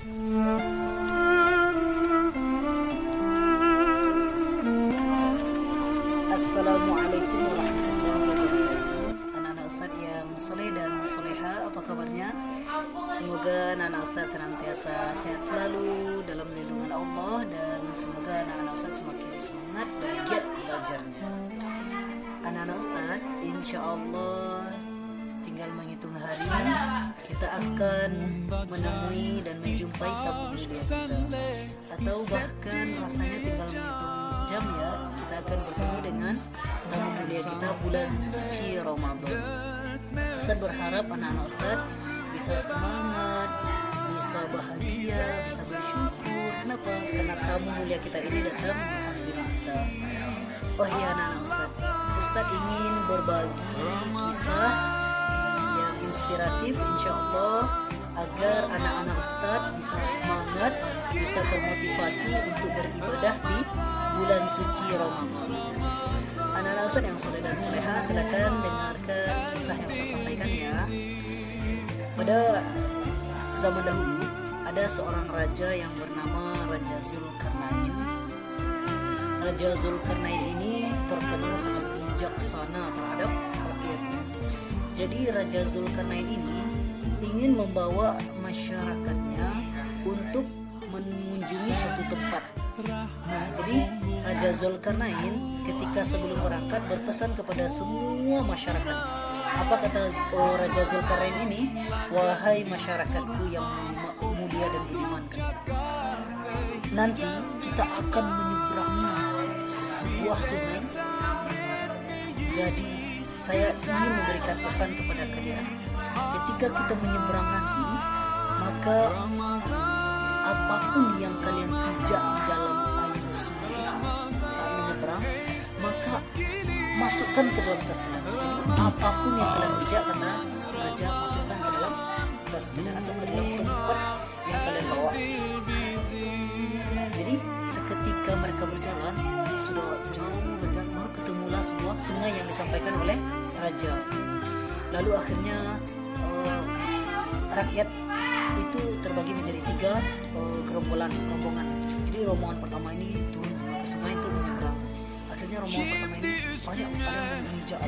Assalamualaikum warahmatullahi wabarakatuh. Anak-anak Ustadz yang soleh dan soleha, apa kabarnya? Semoga anak-anak Ustadz senantiasa sehat selalu dalam lindungan Allah, dan semoga anak-anak Ustadz semakin semangat dan giat belajarnya. Anak-anak Ustadz, insya Allah tinggal menghitung hari, kita akan menemui dan menjumpai tamu mulia kita, atau bahkan rasanya tinggal menghitung jam ya, kita akan bertemu dengan tamu mulia kita bulan suci Ramadan. Ustadz berharap anak-anak Ustadz bisa semangat, bisa bahagia, bisa bersyukur. Kenapa? Karena tamu mulia kita ini datang menghadiri kita. Oh iya anak-anak Ustadz, Ustadz ingin berbagi kisah yang inspiratif insya Allah, agar anak-anak Ustadz bisa semangat, bisa termotivasi untuk beribadah di bulan suci Ramadan. Anak-anak Ustadz yang soleh dan soleha, silakan dengarkan kisah yang saya sampaikan ya. Pada zaman dahulu ada seorang raja yang bernama Raja Zulkarnain. Raja Zulkarnain ini terkenal sangat bijaksana terhadap rakyatnya. Jadi Raja Zulkarnain ini ingin membawa masyarakatnya untuk mengunjungi suatu tempat. Nah, jadi Raja Zulkarnain ketika sebelum berangkat berpesan kepada semua masyarakat. Apa kata Raja Zulkarnain ini? Wahai masyarakatku yang mulia dan budimankan, nanti kita akan menyeberangi sebuah sungai. Jadi saya ingin memberikan pesan kepada kalian, ketika kita menyeberang nanti, maka apapun yang kalian pijak di dalam air sungai saat menyeberang, maka masukkan ke dalam tas kalian. Jadi apapun yang kalian pijak, kata raja, masukkan ke dalam tas kalian atau ke dalam tempat yang kalian bawa. Jadi seketika mereka berjalan, sudah jauh berjalan, baru ketemulah sebuah sungai yang disampaikan oleh raja. Lalu akhirnya rakyat itu terbagi menjadi tiga rombongan. Jadi rombongan pertama ini turun ke sungai untuk menyeberang. Akhirnya rombongan pertama ini banyak, ada yang menginjak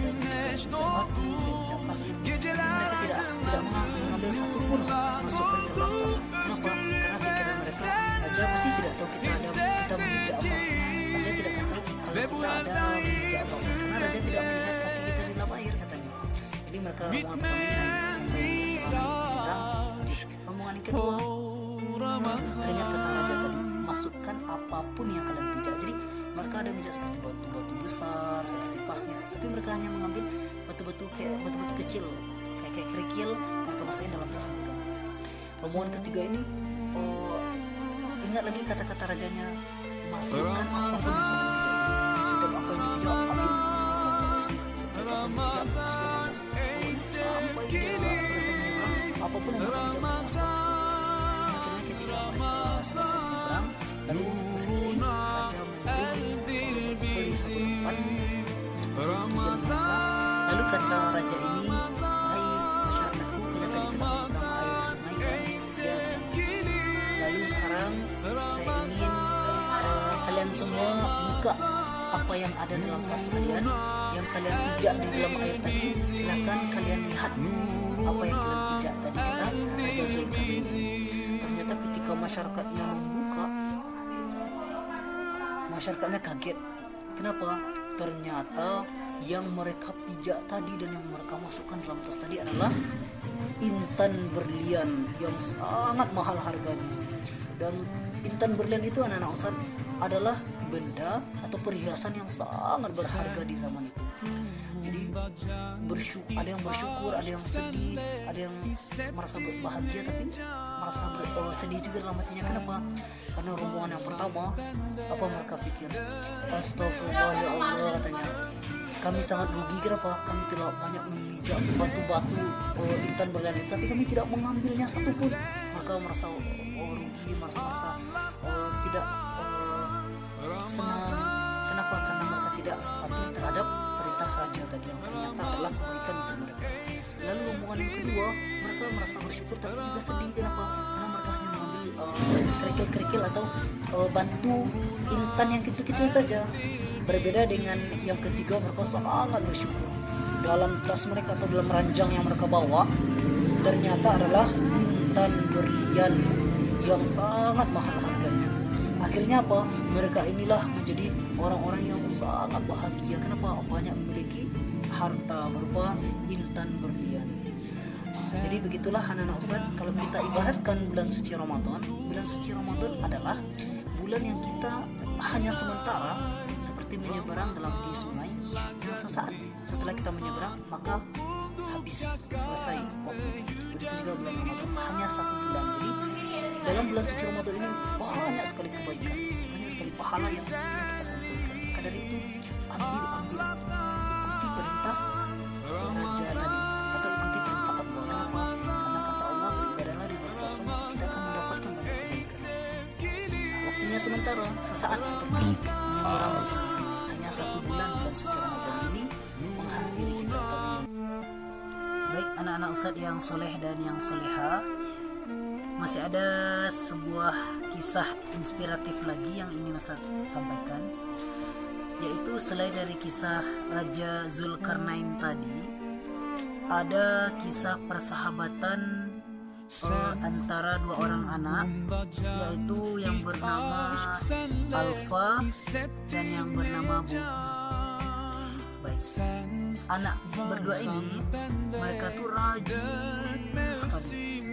batu, menginjak pasir. Mereka tidak mengambil satu pun masukkan ke dalam tas. Kenapa? Karena pikiran mereka, raja pasti tidak tahu kita menginjak apa. Raja tidak akan tahu kalau kita ada menginjak apa, karena raja tidak melihat kaki kita di dalam air, katanya. Jadi mereka rombongan pertama ini naik sampai menyeberang. Rombongan yang kedua teringat kata raja tadi, masukkan apapun yang kalian pijak. Jadi mereka ada pijak seperti batu-batu besar, seperti pasir, tapi mereka hanya mengambil batu-batu kecil, kayak kerikil, mereka masukin dalam tas mereka. Rombongan ketiga ini ingat lagi kata-kata rajanya, masukkan apapun yang kalian pijak. Setiap apa yang dipijak, ambil, masukkan ke tas. Setiap apa yang dipijak, masukkan ke tas. Sampai dia selesai menyeberang, apapun yang mereka pijak, masukkan ke tas. Akhirnya ketika mereka selesai menyeberang, lalu berhenti, raja berkumpul di satu tempat tujuan mereka. Lalu kata raja ini, wahai masyarakatku, kalian tadi telah menyeberang air sungai kan? Ya. Lalu sekarang saya ingin kalian semua buka apa yang ada dalam tas kalian, yang kalian pijak di dalam air tadi. Silakan kalian lihat apa yang kalian pijak tadi, kata Raja Zulkarnain. Ternyata ketika masyarakatnya membuka, masyarakatnya kaget. Kenapa? Ternyata yang mereka pijak tadi dan yang mereka masukkan dalam tas tadi adalah intan berlian yang sangat mahal harganya. Dan intan berlian itu anak-anak Ustadz adalah benda atau perhiasan yang sangat berharga di zaman itu. Jadi ada yang bersyukur, ada yang sedih, ada yang merasa bahagia, tapi merasa sedih juga dalam hatinya. Kenapa? Karena rombongan yang pertama, apa mereka pikir? Astagfirullah ya Allah, katanya, kami sangat rugi. Kenapa? Kami telah banyak memijak batu-batu intan berlian itu, tapi kami tidak mengambilnya satupun. Mereka merasa rugi, merasa tidak senang. Kenapa? Karena mereka tidak patuh terhadap perintah raja tadi, yang ternyata adalah kebaikan untuk mereka. Lalu rombongan yang kedua, mereka merasa bersyukur tapi juga sedih. Kenapa? Karena mereka hanya mengambil kerikil-kerikil atau batu intan yang kecil-kecil saja. Berbeda dengan yang ketiga, mereka sangat bersyukur. Dalam tas mereka atau dalam ranjang yang mereka bawa ternyata adalah intan berlian yang sangat mahal harganya. Akhirnya apa? Mereka inilah menjadi orang-orang yang sangat bahagia. Kenapa? Banyak memiliki harta berupa intan berlian. Jadi begitulah anak-anak Ustaz, kalau kita ibaratkan bulan suci Ramadan adalah bulan yang kita hanya sementara seperti menyeberang dalam di sungai yang sesaat setelah kita menyeberang maka habis, selesai waktunya. Begitu juga bulan Ramadan, hanya 1 bulan. Jadi dalam bulan suci Ramadan ini banyak sekali kebaikan, banyak sekali pahala yang bisa kita kumpulkan. Maka dari itu ambil ikuti perintah raja tadi atau ikuti perintah Allah. Kenapa? Karena kata Allah, beribadahlah di bulan puasa maka kita akan mendapatkan banyak kebaikan. Waktunya sementara, sesaat seperti menyeberang musim. Hanya 1 bulan suci Ramadan ini menghampiri kita atau baik anak-anak Ustadz yang soleh dan yang soleha, masih ada sebuah kisah inspiratif lagi yang ingin Ustadz sampaikan, yaitu selain dari kisah Raja Zulkarnain tadi, ada kisah persahabatan antara 2 orang anak, yaitu yang bernama Alfa dan yang bernama Bobby. Baik, anak berdua ini mereka tuh rajin sekali,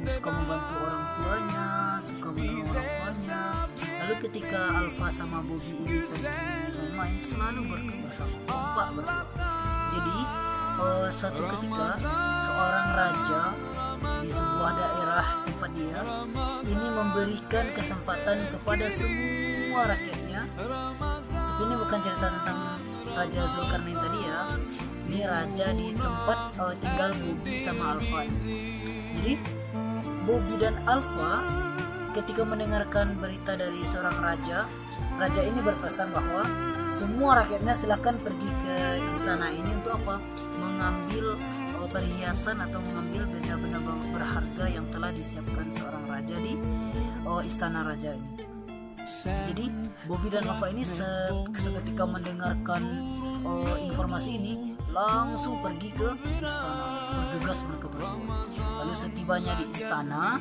suka membantu orang tuanya, suka menolong orang tuanya. Lalu ketika Alfa sama Bobby ini pergi bermain, selalu bersama berdua. Jadi suatu ketika seorang raja di sebuah daerah tempat dia ini memberikan kesempatan kepada semua rakyatnya. Tapi ini bukan cerita tentang Raja Zulkarnain tadi ya. Ini raja di tempat tinggal Bobby sama Alfa. Jadi Bobby dan Alfa ketika mendengarkan berita dari seorang raja ini berpesan bahwa semua rakyatnya silahkan pergi ke istana ini untuk apa? Mengambil perhiasan atau mengambil benda-benda berharga yang telah disiapkan seorang raja di istana raja ini. Jadi Bobby dan Alfa ini seketika mendengarkan informasi ini langsung pergi ke istana, bergegas mereka berdua. Lalu setibanya di istana,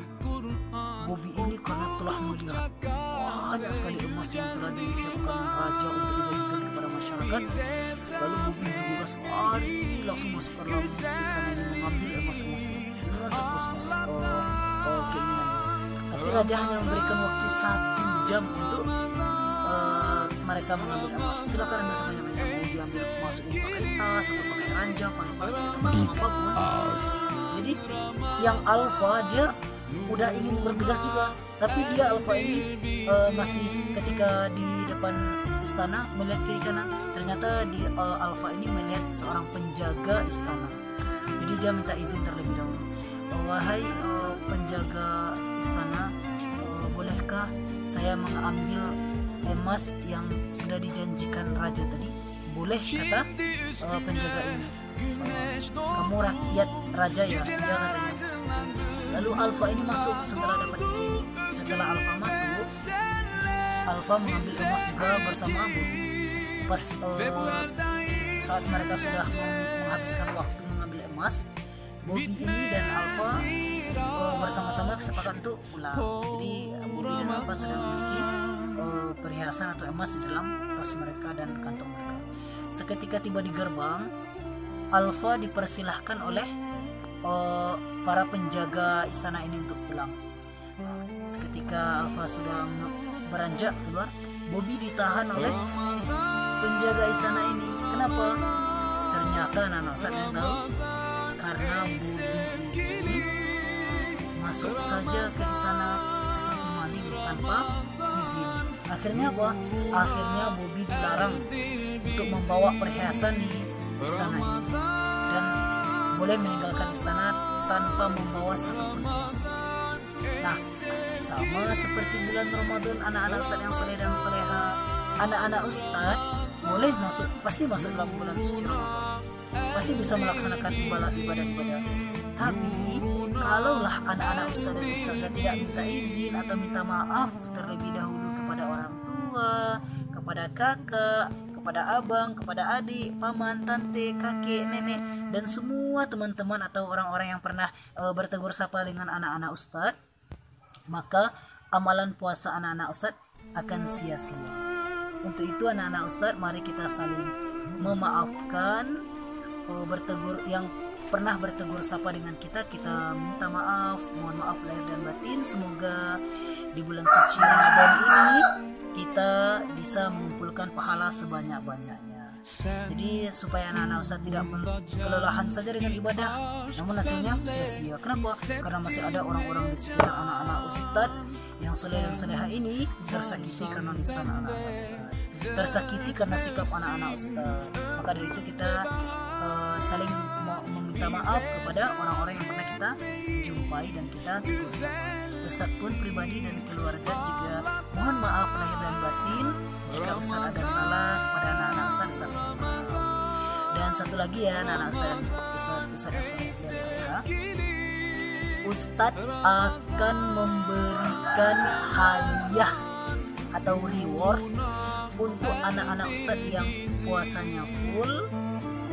Bobby ini karena telah melihat banyak sekali emas yang telah disiapkan raja untuk dibagikan kepada masyarakat, lalu Bobby bergegas lari langsung masuk ke dalam istana ini mengambil emas-emas itu dengan sepuas-puas keinginannya. Tapi raja hanya memberikan waktu 1 jam untuk mereka mengambil emas. Silakan ambil sebanyak-banyak, mau diambil masukin pakai tas atau pakai ranjang, pakai plastik atau apapun. Jadi yang Alfa dia udah ingin bergegas juga, tapi dia Alfa ini masih ketika di depan istana melihat kiri kanan, ternyata di Alfa ini melihat seorang penjaga istana. Jadi dia minta izin terlebih dahulu. Wahai penjaga istana, bolehkah saya mengambil emas yang sudah dijanjikan raja tadi? Boleh, kata penjaga ini. Kamu rakyat raja ya? Iya, katanya. Lalu Alfa ini masuk setelah dapat izin. Setelah Alfa masuk, Alfa mengambil emas juga bersama Bobby. Pas saat mereka sudah menghabiskan waktu mengambil emas, Bobby ini dan Alfa bersama-sama kesepakatan untuk pulang. Jadi Bobby dan Alfa sudah memiliki perhiasan atau emas di dalam tas mereka dan kantong mereka. Seketika tiba di gerbang, Alfa dipersilahkan oleh para penjaga istana ini untuk pulang. Seketika Alfa sudah beranjak keluar, Bobby ditahan oleh penjaga istana ini. Kenapa? Ternyata anak-anak Ustaz yang tahu, karena Bobby ini masuk saja ke istana seperti maling tanpa izin. Akhirnya apa? Akhirnya Bobby dilarang untuk membawa perhiasan di istana ini dan boleh meninggalkan istana tanpa membawa satupun emas. Nah, sama seperti bulan Ramadan, anak-anak Ustaz yang soleh dan soleha, anak-anak Ustaz boleh pasti masuk dalam bulan suci Ramadan, pasti bisa melaksanakan ibadah-ibadah. Tapi kalaulah anak-anak ustaz dan ustazah tidak minta izin atau minta maaf terlebih dahulu kepada orang tua, kepada kakak, kepada abang, kepada adik, paman, tante, kakek, nenek, dan semua teman-teman atau orang-orang yang pernah bertegur sapa dengan anak-anak ustaz, maka amalan puasa anak-anak ustaz akan sia-sia. Untuk itu anak-anak ustaz, mari kita saling memaafkan bertegur yang pernah bertegur sapa dengan kita minta maaf, mohon maaf lahir dan batin. Semoga di bulan suci Ramadan ini kita bisa mengumpulkan pahala sebanyak-banyaknya. Jadi supaya anak-anak ustaz tidak kelelahan saja dengan ibadah, namun hasilnya sia-sia. Kenapa? Karena masih ada orang-orang di sekitar anak-anak ustaz yang soleh dan soleha ini tersakiti karena lisan anak-anak ustaz, tersakiti karena sikap anak-anak ustaz. Maka dari itu kita saling meminta maaf kepada orang-orang yang pernah kita jumpai dan kita tegur sapa. Ustaz pun pribadi dan keluarga juga mohon maaf lahir dan batin jika Ustaz ada salah kepada anak-anak Ustaz, saling maaf. Dan satu lagi ya anak-anak Ustaz yang soleh dan soleha, Ustaz akan memberikan hadiah atau reward untuk anak-anak Ustaz yang puasanya full.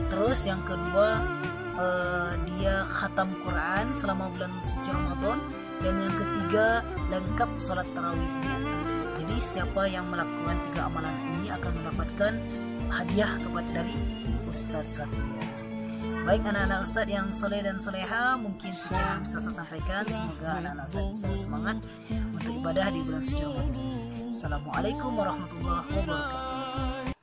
Terus yang kedua dia khatam Quran selama bulan suci Ramadan, dan yang ketiga lengkap sholat tarawihnya. Jadi siapa yang melakukan 3 amalan ini akan mendapatkan hadiah kepada dari Ustaz Satria. Baik anak-anak Ustaz yang soleh dan soleha, mungkin sekian yang bisa saya sampaikan. Semoga anak-anak Ustaz bisa semangat untuk ibadah di bulan suci Ramadan ini. Assalamualaikum warahmatullahi wabarakatuh.